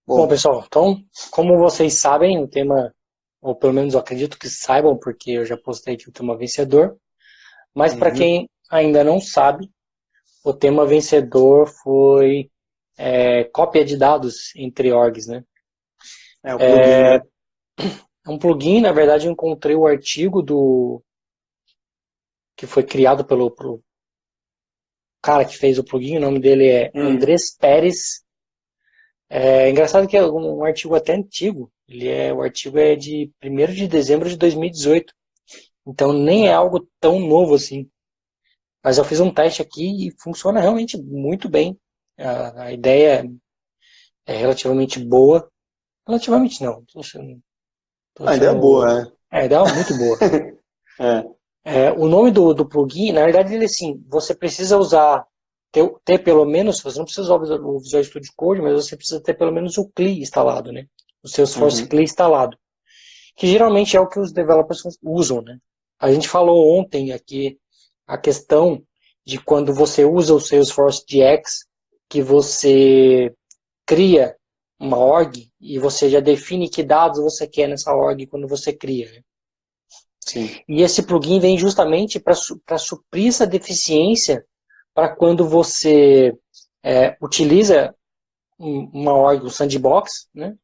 Bom, Bom, pessoal, então, como vocês sabem, o tema, ou pelo menos eu acredito que saibam, porque eu já postei aqui o tema vencedor, mas para uhum, quem ainda não sabe, o tema vencedor foi cópia de dados entre orgs, né? é o plugin, né? É um plugin, na verdade, eu encontrei o artigo que foi criado pelo cara que fez o plugin, o nome dele é Hum, Andrés Pérez. É engraçado que é um artigo até antigo, o artigo é de 1º de dezembro de 2018. Então nem é algo tão novo assim. Mas eu fiz um teste aqui e funciona realmente muito bem. A ideia é relativamente boa. Relativamente não. Tô a ideia é sendo. boa, A ideia é muito boa. é. O nome do plugin, na verdade, ele assim, você precisa ter pelo menos, você não precisa usar o Visual Studio Code, mas você precisa ter pelo menos o CLI instalado, né? O Salesforce Uhum, CLI instalado. Que geralmente é o que os developers usam, né? A gente falou ontem aqui a questão de quando você usa o Salesforce DX, que você cria uma org e você já define que dados você quer nessa org quando você cria, né? sim. E esse plugin vem justamente para suprir essa deficiência para quando você utiliza uma org, um sandbox, né?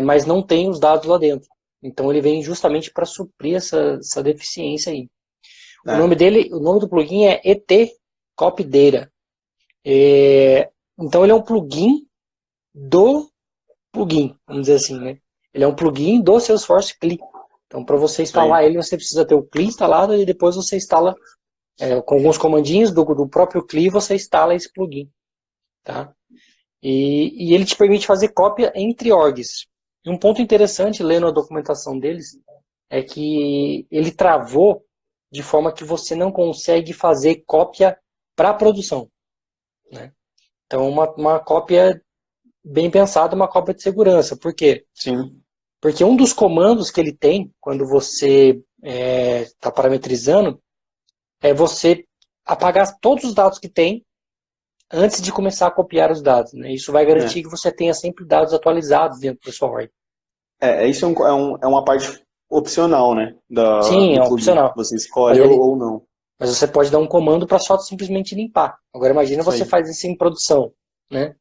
Mas não tem os dados lá dentro. Então ele vem justamente para suprir essa deficiência aí. É. O nome do plugin é ET Copy Data. Então ele é um plugin do plugin, vamos dizer assim, né? Ele é um plugin do Salesforce CLI. Então para você Isso aí. instalar ele, você precisa ter o CLI instalado e depois você instala com alguns comandinhos do próprio CLI, você instala esse plugin, tá? E ele te permite fazer cópia entre orgs. E um ponto interessante, lendo a documentação deles, é que ele travou de forma que você não consegue fazer cópia para produção, né? Então, uma cópia bem pensada, uma cópia de segurança. Por quê? Sim. Porque um dos comandos que ele tem, quando você está parametrizando, é você apagar todos os dados que tem antes de começar a copiar os dados, né? Isso vai É. garantir que você tenha sempre dados atualizados dentro da sua org. Isso é uma parte opcional, né? Sim, Do é plugin. opcional. Você Mas, escolhe ele, ou não. mas você pode dar um comando para só simplesmente limpar. Agora imagina Isso você aí. faz isso em produção, né?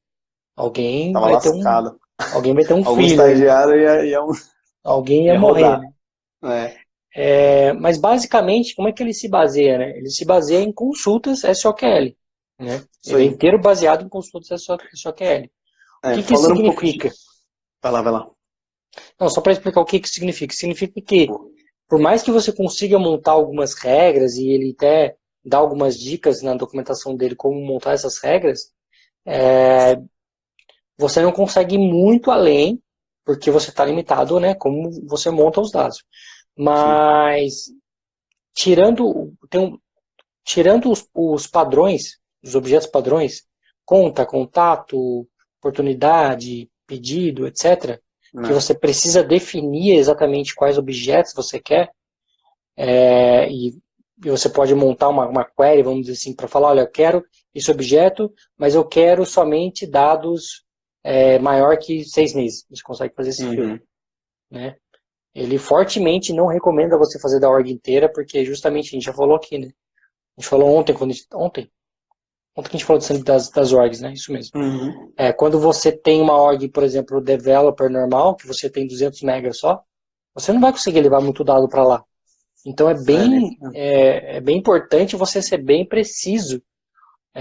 Alguém Tava vai ter um, lascado. alguém vai ter um Algum filho aí, né? estagiário Alguém ia ia morrer, rodar. né? É. Mas basicamente, como é que ele se baseia, né? Ele se baseia em consultas SOQL, né? Isso Ele é aí. inteiro baseado em consultas SOQL. O que isso Falando um pouco de. significa? Vai lá, vai lá. Não, só para explicar o que isso significa. Significa que, Pô. por mais que você consiga montar algumas regras, e ele até dá algumas dicas na documentação dele como montar essas regras, você não consegue ir muito além, porque você está limitado, né, como você monta os dados. Sim. Mas, tirando, tirando os padrões, os objetos padrões, conta, contato, oportunidade, pedido, etc., que É. você precisa definir exatamente quais objetos você quer, e você pode montar uma query, vamos dizer assim, para falar, olha, eu quero esse objeto, mas eu quero somente dados maior que 6 meses. Você consegue fazer esse filtro, Uhum. né? Ele fortemente não recomenda você fazer da org inteira, porque justamente a gente já falou aqui, né? A gente falou ontem que a gente falou das orgs, né? Isso mesmo. Uhum. Quando você tem uma org, por exemplo, developer normal, que você tem 200 megas só, você não vai conseguir levar muito dado para lá. Então é bem importante você ser bem preciso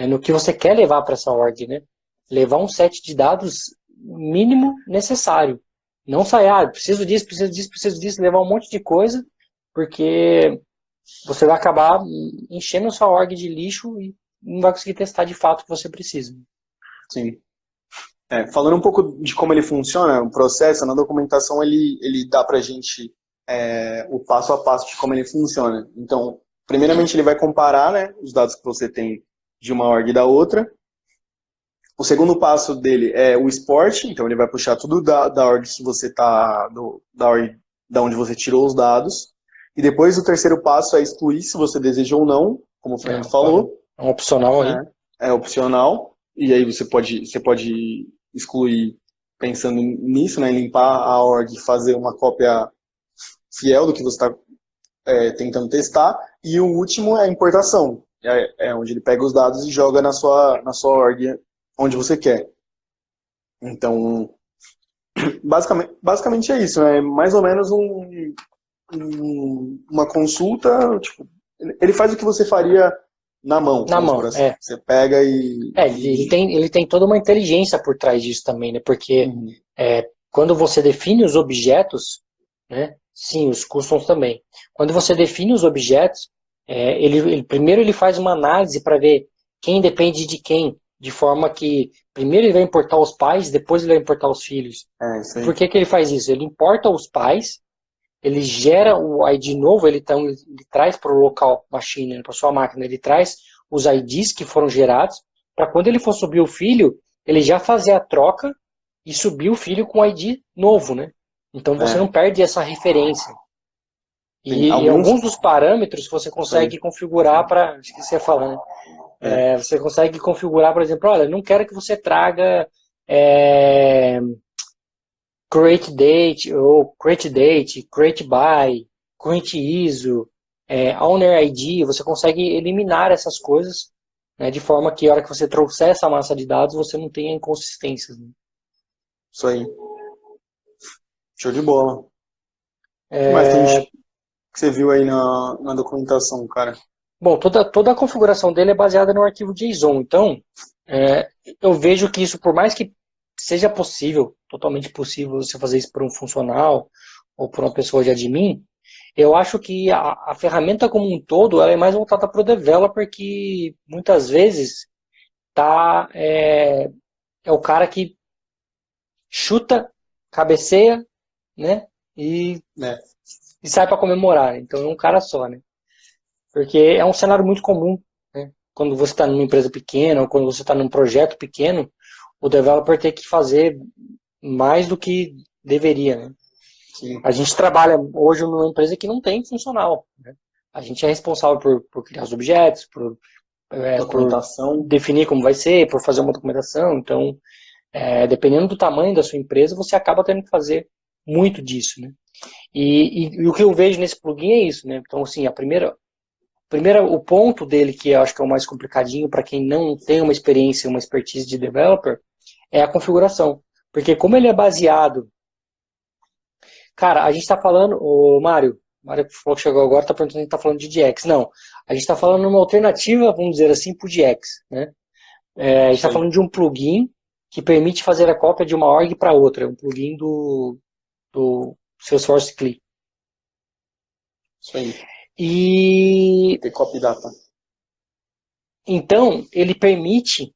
no que você quer levar para essa org, né? Levar um set de dados mínimo necessário. Não sair, preciso disso, preciso disso, preciso disso, levar um monte de coisa, porque você vai acabar enchendo a sua org de lixo e não vai conseguir testar de fato o que você precisa. Sim. Falando um pouco de como ele funciona, o processo, na documentação ele dá pra gente o passo a passo de como ele funciona. Então, primeiramente ele vai comparar, né, os dados que você tem de uma org e da outra. O segundo passo dele é o export, então ele vai puxar tudo da org que você tá, da org da onde você tirou os dados. E depois o terceiro passo é excluir se você deseja ou não, como o Fernando Claro. falou. É um opcional aí. É opcional. E aí você pode excluir. pensando nisso, né, em limpar a org e fazer uma cópia fiel do que você está tentando testar. E o último é a importação, onde ele pega os dados e joga na sua org onde você quer. Então, basicamente é isso, né? Mais ou menos uma consulta, tipo, ele faz o que você faria na mão. Na mão, assim. Você pega ele tem toda uma inteligência por trás disso também, né? Porque quando você define os objetos, né? Sim, os customs também. Quando você define os objetos, primeiro ele faz uma análise para ver quem depende de quem, de forma que primeiro ele vai importar os pais, depois ele vai importar os filhos. Por que ele faz isso? Ele importa os pais, ele gera o ID novo, ele traz para o local machine, para sua máquina, ele traz os IDs que foram gerados, para quando ele for subir o filho, ele já fazer a troca e subir o filho com o ID novo, né? Então você não perde essa referência. E alguns dos parâmetros você consegue configurar para... Esqueci de falar, né? Você consegue configurar, por exemplo, olha, não quero que você traga create date, ou create date, create by, create ISO, owner ID, você consegue eliminar essas coisas, né, de forma que a hora que você trouxer essa massa de dados, você não tenha inconsistências. Né? Isso aí. Show de bola. O que mais tem que você viu aí na documentação, cara? Bom, toda a configuração dele é baseada no arquivo JSON, então eu vejo que isso, por mais que seja possível, totalmente possível você fazer isso por um funcional ou por uma pessoa de admin, eu acho que a ferramenta como um todo ela é mais voltada para o developer, que muitas vezes é o cara que chuta, cabeceia, né, e sai para comemorar. Então é um cara só, né? Porque é um cenário muito comum, né? Quando você está numa empresa pequena ou quando você está num projeto pequeno, o developer tem que fazer mais do que deveria, né? Sim. A gente trabalha hoje numa empresa que não tem funcional, né? A gente é responsável por criar os objetos, por definir como vai ser, por fazer uma documentação. Então, dependendo do tamanho da sua empresa, você acaba tendo que fazer muito disso, né? E o que eu vejo nesse plugin é isso, né? Então, assim, o ponto dele, que eu acho que é o mais complicadinho para quem não tem uma experiência, uma expertise de developer, é a configuração. Porque como ele é baseado... Cara, a gente está falando... O Mário falou que chegou agora, está perguntando se a gente está falando de DX. Não, a gente está falando de uma alternativa, vamos dizer assim, para o DX. Né? A gente está falando de um plugin que permite fazer a cópia de uma org para outra. É um plugin do Salesforce CLI. Isso aí. E... Tem copy data. Então, ele permite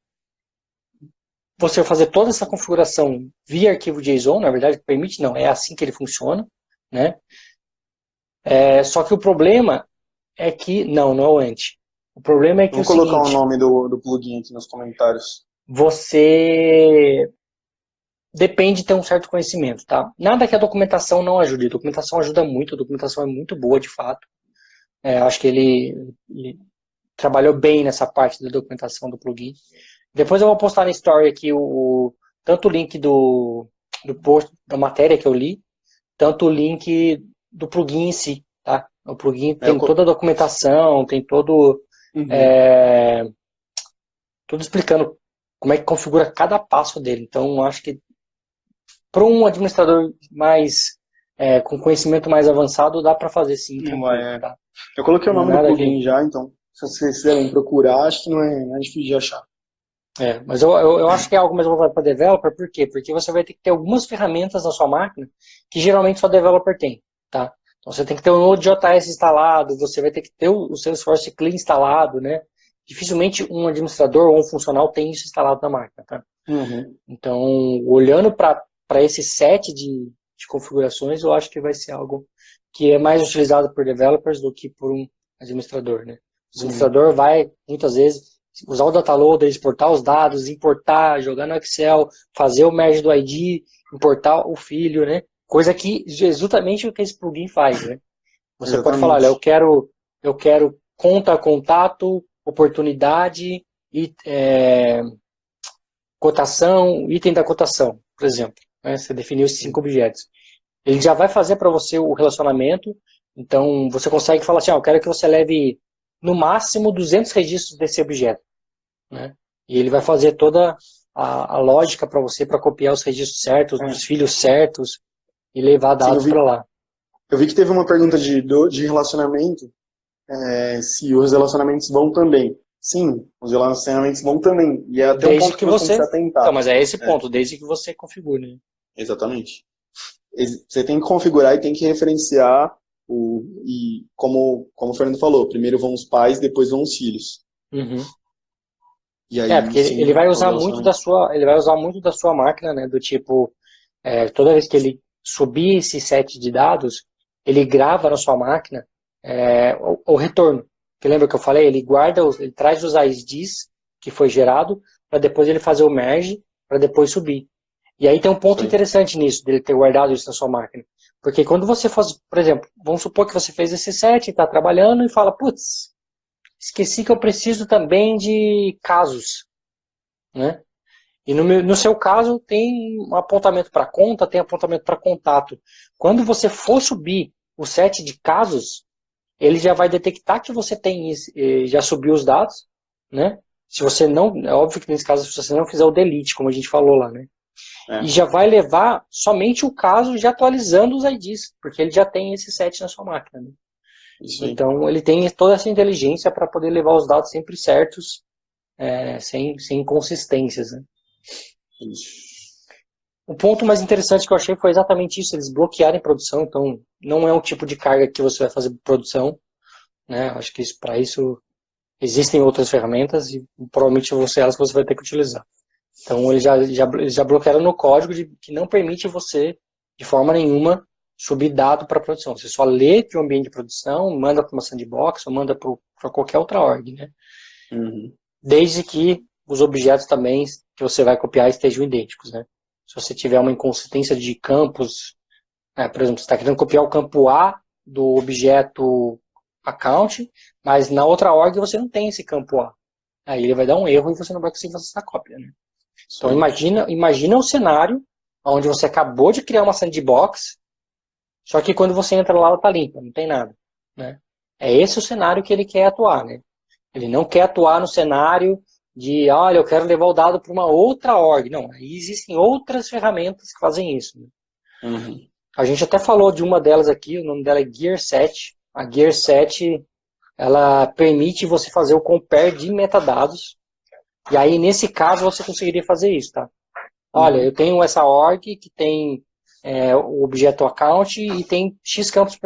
você fazer toda essa configuração via arquivo JSON, na verdade, permite não, é assim que ele funciona, né? Só que o problema é que, não é o anti. O problema é que Vou colocar o nome do plugin aqui nos comentários. Você depende de ter um certo conhecimento, tá? Nada que a documentação não ajude. A documentação ajuda muito, a documentação é muito boa, de fato. Acho que ele trabalhou bem nessa parte da documentação do plugin. Depois eu vou postar na story aqui tanto o link do post da matéria que eu li, tanto o link do plugin em si, tá? O plugin tem toda a documentação, tem tudo explicando como é que configura cada passo dele. Então, acho que para um administrador mais com conhecimento mais avançado, dá para fazer sim. Tá? Eu coloquei o nome do plugin já, então se vocês quiserem procurar, acho que não é difícil de achar. Mas eu acho que é algo mais voltado para developer, por quê? Porque você vai ter que ter algumas ferramentas na sua máquina que geralmente só developer tem, tá? Então você tem que ter o Node.js instalado, você vai ter que ter o Salesforce CLI instalado, né? Dificilmente um administrador ou um funcional tem isso instalado na máquina, tá? Então, olhando para esse set de configurações, eu acho que vai ser algo que é mais utilizado por developers do que por um administrador, né? O administrador vai, muitas vezes, usar o dataloader, exportar os dados, importar, jogar no Excel, fazer o merge do ID, importar o filho, né? Coisa que exatamente o que esse plugin faz, né? Você pode falar, olha, eu quero conta, contato, oportunidade, e cotação, item da cotação, por exemplo. né? Você definiu esses 5 objetos. Ele já vai fazer para você o relacionamento. Então, você consegue falar assim, eu quero que você leve no máximo 200 registros desse objeto, né? E ele vai fazer toda a lógica para você, para copiar os registros certos, dos filhos certos, e levar dados para lá. Eu vi que teve uma pergunta de relacionamento, se os relacionamentos vão também. Sim, os relacionamentos vão também. E é até um ponto que você tem que se atentar. Então, mas é esse ponto, desde que você configure. Né? Exatamente. Você tem que configurar e tem que referenciar e como o Fernando falou, primeiro vão os pais, depois vão os filhos. Uhum. E aí, porque sim, ele vai usar muito da sua máquina, né? Do tipo, toda vez que ele subir esse set de dados, ele grava na sua máquina o retorno. Que lembra que eu falei? Ele traz os IDs que foi gerado para depois ele fazer o merge para depois subir. E aí tem um ponto interessante nisso, dele ter guardado isso na sua máquina. Porque quando você faz, por exemplo, vamos supor que você fez esse set, está trabalhando e fala, putz, esqueci que eu preciso também de casos, né? E no seu caso tem um apontamento para conta, tem apontamento para contato. Quando você for subir o set de casos, ele já vai detectar que você já subiu os dados, né? Se você não, é óbvio que nesse caso, se você não fizer o delete, como a gente falou lá, né? E já vai levar somente o caso já atualizando os IDs, porque ele já tem esse set na sua máquina. Né? Então ele tem toda essa inteligência para poder levar os dados sempre certos, sem inconsistências. Né? O ponto mais interessante que eu achei foi exatamente isso, eles bloquearem produção, então não é um tipo de carga que você vai fazer produção. Né? Acho que para isso existem outras ferramentas e provavelmente vão ser elas que você vai ter que utilizar. Então eles já bloquearam no código que não permite você, de forma nenhuma, subir dado para produção. Você só lê de um ambiente de produção, manda para uma sandbox ou manda para qualquer outra org. Né? Uhum. Desde que os objetos também que você vai copiar estejam idênticos. Né? Se você tiver uma inconsistência de campos, por exemplo, você está querendo copiar o campo A do objeto account, mas na outra org você não tem esse campo A. Aí ele vai dar um erro e você não vai conseguir fazer essa cópia. Né? Então imagina um cenário onde você acabou de criar uma sandbox, só que quando você entra lá ela está limpa, não tem nada. Né? É esse o cenário que ele quer atuar. Né? Ele não quer atuar no cenário de, olha, eu quero levar o dado para uma outra org. Não, aí existem outras ferramentas que fazem isso. Né? Uhum. A gente até falou de uma delas aqui, o nome dela é Gear7. A Gear7, ela permite você fazer o compare de metadados. E aí, nesse caso, você conseguiria fazer isso, tá? Olha, eu tenho essa org que tem o objeto account e tem X campos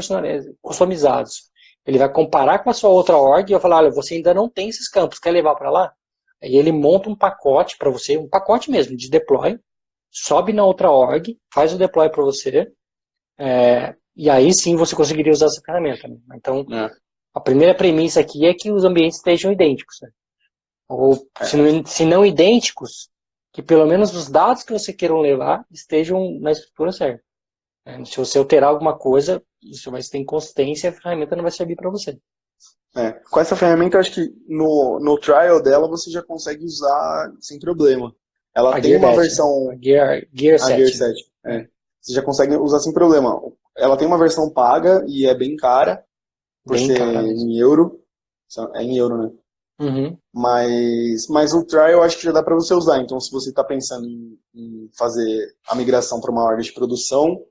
customizados. Ele vai comparar com a sua outra org e vai falar, olha, você ainda não tem esses campos, quer levar para lá? Aí ele monta um pacote para você, um pacote mesmo de deploy, sobe na outra org, faz o deploy para você, e aí sim você conseguiria usar essa ferramenta. Né? Então, a primeira premissa aqui é que os ambientes estejam idênticos. Né? Ou, se não idênticos, que pelo menos os dados que você queira levar estejam na estrutura certa. Se você alterar alguma coisa, isso vai ter inconsistência e a ferramenta não vai servir para você. Com essa ferramenta, eu acho que no trial dela você já consegue usar sem problema. Ela tem uma versão... A Gear 7. Você já consegue usar sem problema. Ela tem uma versão paga e é bem cara, por ser em euro. É em euro, né? Uhum. Mas o trial eu acho que já dá para você usar. Então, se você está pensando em fazer a migração para uma org de produção,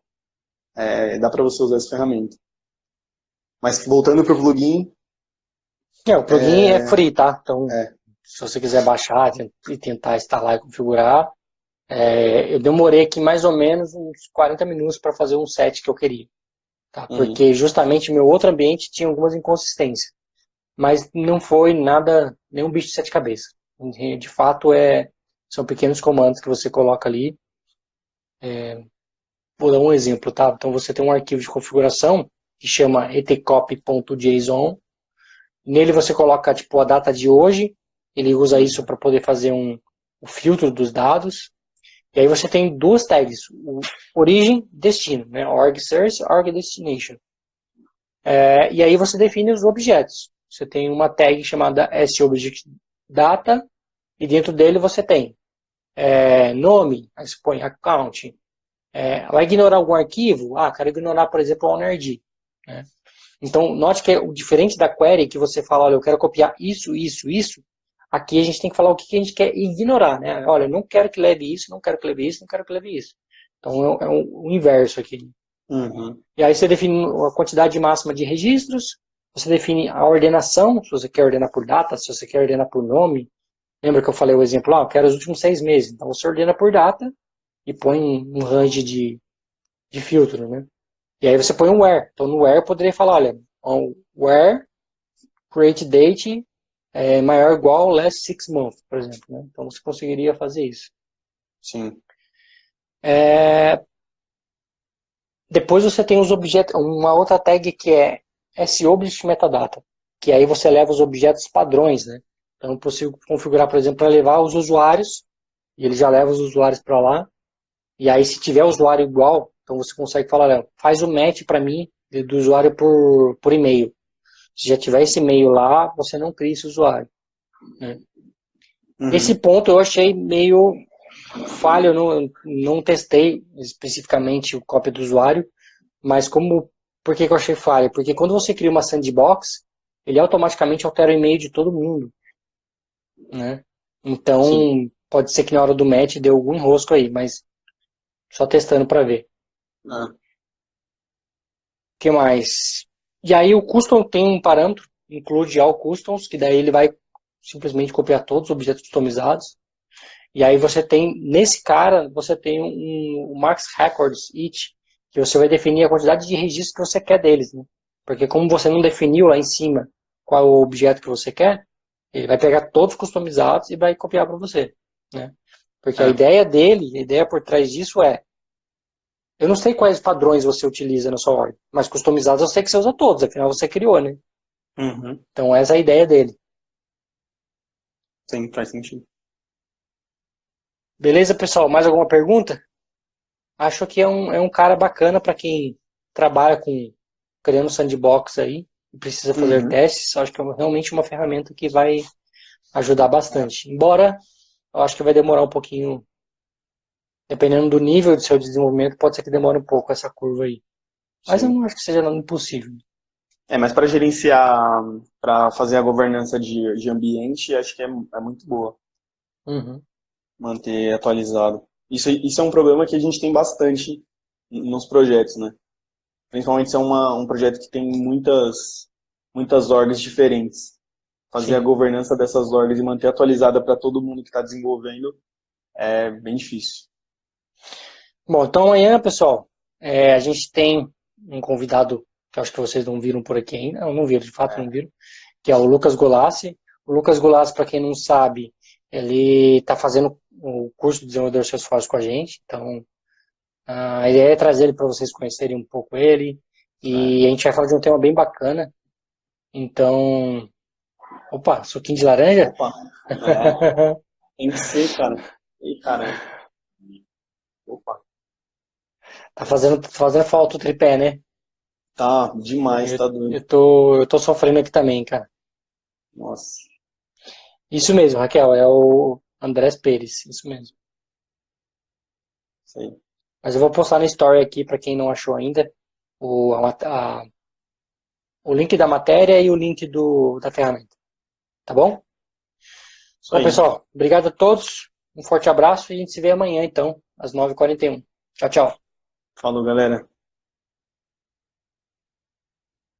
dá para você usar essa ferramenta. Mas voltando para o plugin... o plugin é free, tá? Então, se você quiser baixar e tentar instalar e configurar, eu demorei aqui mais ou menos uns 40 minutos para fazer um set que eu queria. Tá? Porque justamente meu outro ambiente tinha algumas inconsistências. Mas não foi nada, nenhum bicho de 7 cabeças. De fato, são pequenos comandos que você coloca ali. Vou dar um exemplo, tá? Então você tem um arquivo de configuração que chama etcopy.json. Nele você coloca tipo a data de hoje. Ele usa isso para poder fazer o filtro dos dados. E aí você tem duas tags, origem e destino, né? Org source, org destination. E aí você define os objetos. Você tem uma tag chamada sObjectData e dentro dele você tem nome, aí você põe account, Vai ignorar algum arquivo? Quero ignorar, por exemplo, o ONRD. Né? Então, note que o diferente da query, que você fala, olha, eu quero copiar isso, isso, isso, aqui a gente tem que falar o que a gente quer ignorar. Né? Olha, eu não quero que leve isso, não quero que leve isso, não quero que leve isso. Então, é o inverso aqui. Uhum. E aí você define a quantidade máxima de registros, você define a ordenação, se você quer ordenar por data, se você quer ordenar por nome. Lembra que eu falei o exemplo lá? Eu quero os últimos 6 meses. Então você ordena por data e põe um range de filtro, né? E aí você põe um where. Então no where eu poderia falar, olha, where create date maior ou igual last 6 months, por exemplo. Né? Então você conseguiria fazer isso. Sim. Depois você tem os objetos, uma outra tag que é SObject metadata, que aí você leva os objetos padrões, né? Então eu consigo configurar, por exemplo, para levar os usuários, e ele já leva os usuários para lá. E aí se tiver usuário igual, então você consegue falar, faz o match para mim do usuário por e-mail. Se já tiver esse e-mail lá, você não cria esse usuário. Né? Uhum. Esse ponto eu achei meio falho, eu não testei especificamente o cópia do usuário, mas por que eu achei falha? Porque quando você cria uma sandbox, ele automaticamente altera o e-mail de todo mundo. Né? Então, Sim. pode ser que na hora do match deu algum enrosco aí, mas só testando para ver. O que mais? E aí o custom tem um parâmetro, include all customs, que daí ele vai simplesmente copiar todos os objetos customizados. E aí você tem, nesse cara, você tem um max records each, que você vai definir a quantidade de registros que você quer deles. Né? Porque como você não definiu lá em cima qual é o objeto que você quer, ele vai pegar todos customizados e vai copiar para você. Né? Porque a ideia dele, a ideia por trás disso eu não sei quais padrões você utiliza na sua org, mas customizados eu sei que você usa todos, afinal você criou, né? Uhum. Então essa é a ideia dele. Sim, faz sentido. Beleza, pessoal? Mais alguma pergunta? Acho que é um cara bacana para quem trabalha com criando sandbox aí e precisa fazer Uhum. testes. Acho que é realmente uma ferramenta que vai ajudar bastante. Embora eu acho que vai demorar um pouquinho, dependendo do nível do seu desenvolvimento, pode ser que demore um pouco essa curva aí. Mas eu Sim. não acho que seja nada impossível. Mas para gerenciar, para fazer a governança de ambiente, acho que é muito boa Uhum. manter atualizado. Isso é um problema que a gente tem bastante nos projetos, né? Principalmente se é um projeto que tem muitas orgs diferentes. Fazer a Sim. governança dessas orgs e manter atualizada para todo mundo que está desenvolvendo é bem difícil. Bom, então amanhã, pessoal, a gente tem um convidado que eu acho que vocês não viram por aqui ainda, não viram, de fato não viram, que é o Lucas Golassi. O Lucas Golassi, para quem não sabe, ele está fazendo o curso de desenvolvedor Salesforce com a gente, então a ideia é trazer ele para vocês conhecerem um pouco ele, e a gente vai falar de um tema bem bacana, então... Opa, suquinho de laranja? Opa, tem que ser, cara. Ih, caramba. Opa, Tá fazendo falta o tripé, né? tá demais, Eu, tá doido. eu tô sofrendo aqui também, cara. Nossa, Isso mesmo, Raquel, é o Andrés Pérez, isso mesmo. sei. Mas eu vou postar na story aqui para quem não achou ainda o link da matéria e o link da ferramenta. Tá bom? Isso Bom, aí. pessoal, obrigado a todos. Um forte abraço e a gente se vê amanhã, então, às 9h41. Tchau, tchau. Falou, galera.